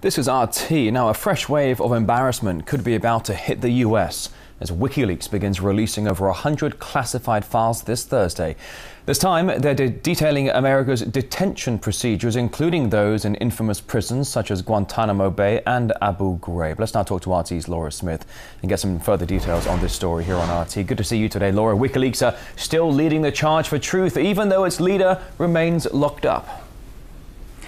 This is RT. Now, a fresh wave of embarrassment could be about to hit the US as WikiLeaks begins releasing over 100 classified files this Thursday. This time, they're detailing America's detention procedures, including those in infamous prisons such as Guantanamo Bay and Abu Ghraib. Let's now talk to RT's Laura Smith and get some further details on this story here on RT. Good to see you today, Laura. WikiLeaks are still leading the charge for truth, even though its leader remains locked up.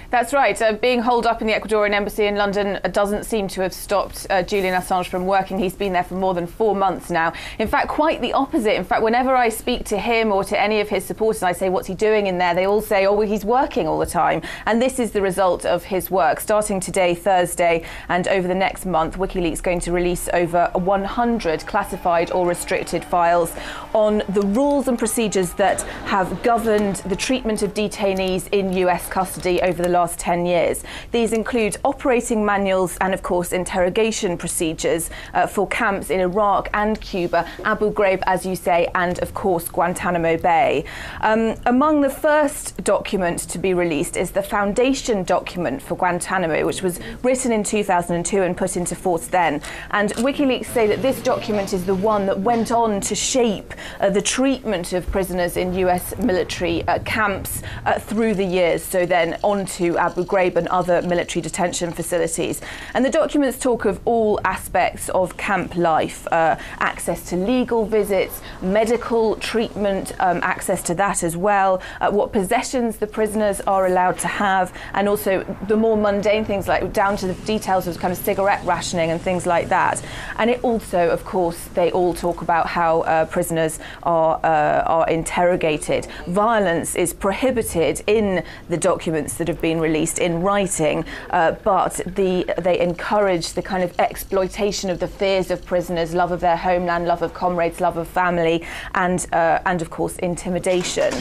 That's right. Being holed up in the Ecuadorian embassy in London doesn't seem to have stopped Julian Assange from working. He's been there for more than 4 months now. In fact, quite the opposite. In fact, whenever I speak to him or to any of his supporters, I say, what's he doing in there? They all say, oh, well, he's working all the time. And this is the result of his work. Starting today, Thursday, and over the next month, WikiLeaks is going to release over 100 classified or restricted files on the rules and procedures that have governed the treatment of detainees in US custody over the last 10 years. These include operating manuals and, of course, interrogation procedures for camps in Iraq and Cuba, Abu Ghraib, as you say, and, of course, Guantanamo Bay. Among the first documents to be released is the Fondation document for Guantanamo, which was written in 2002 and put into force then. And WikiLeaks say that this document is the one that went on to shape the treatment of prisoners in US military camps through the years, so then on to Abu Ghraib and other military detention facilities. And the documents talk of all aspects of camp life, access to legal visits, medical treatment, access to that as well, what possessions the prisoners are allowed to have, and also the more mundane things, like down to the details of kind of cigarette rationing and things like that. And it also, of course, they all talk about how prisoners are interrogated. Violence is prohibited in the documents that have been released in writing, but they encourage the kind of exploitation of the fears of prisoners, love of their homeland, love of comrades, love of family, and of course intimidation.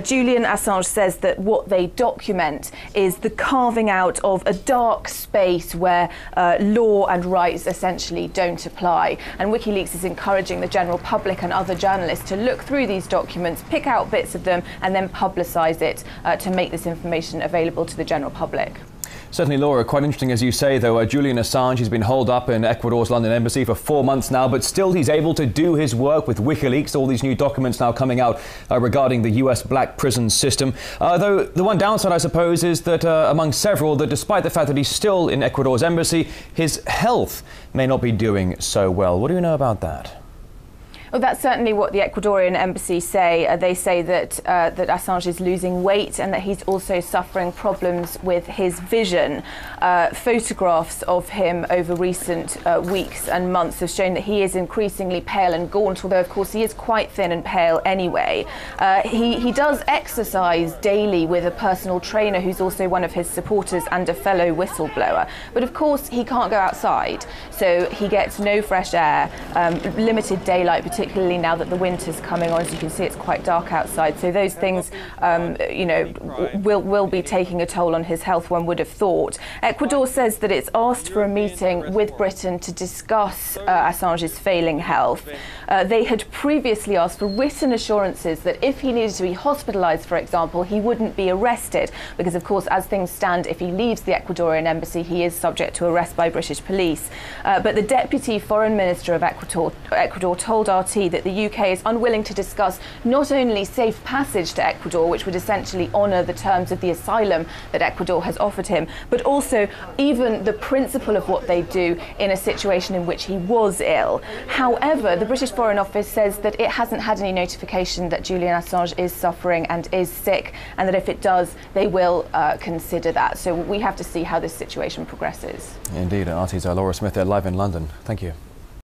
Julian Assange says that what they document is the carving out of a dark space where law and rights essentially don't apply. And WikiLeaks is encouraging the general public and other journalists to look through these documents, pick out bits of them, and then publicise it to make this information available to the general public. Certainly, Laura, quite interesting, as you say, though. Julian Assange has been holed up in Ecuador's London embassy for 4 months now, but still he's able to do his work with WikiLeaks. All these new documents now coming out regarding the US black prison system. Though the one downside, I suppose, is that among several, that despite the fact that he's still in Ecuador's embassy, his health may not be doing so well. What do you know about that? Well, that's certainly what the Ecuadorian embassy say. They say that that Assange is losing weight and that he's also suffering problems with his vision. Photographs of him over recent weeks and months have shown that he is increasingly pale and gaunt, although of course he is quite thin and pale anyway. He does exercise daily with a personal trainer who's also one of his supporters and a fellow whistleblower. But of course he can't go outside, so he gets no fresh air, limited daylight, particularly now that the winter's coming on. As you can see, it's quite dark outside. So those things, you know, will be taking a toll on his health, one would have thought. Ecuador says that it's asked for a meeting with Britain to discuss Assange's failing health. They had previously asked for written assurances that if he needed to be hospitalised, for example, he wouldn't be arrested, because of course, as things stand, if he leaves the Ecuadorian embassy, he is subject to arrest by British police. But the Deputy Foreign Minister of Ecuador told RT that the UK is unwilling to discuss not only safe passage to Ecuador, which would essentially honour the terms of the asylum that Ecuador has offered him, but also even the principle of what they do in a situation in which he was ill. However, the British Foreign Office says that it hasn't had any notification that Julian Assange is suffering and is sick, and that if it does, they will consider that. So we have to see how this situation progresses. Indeed, RT's Laura Smith there live in London. Thank you.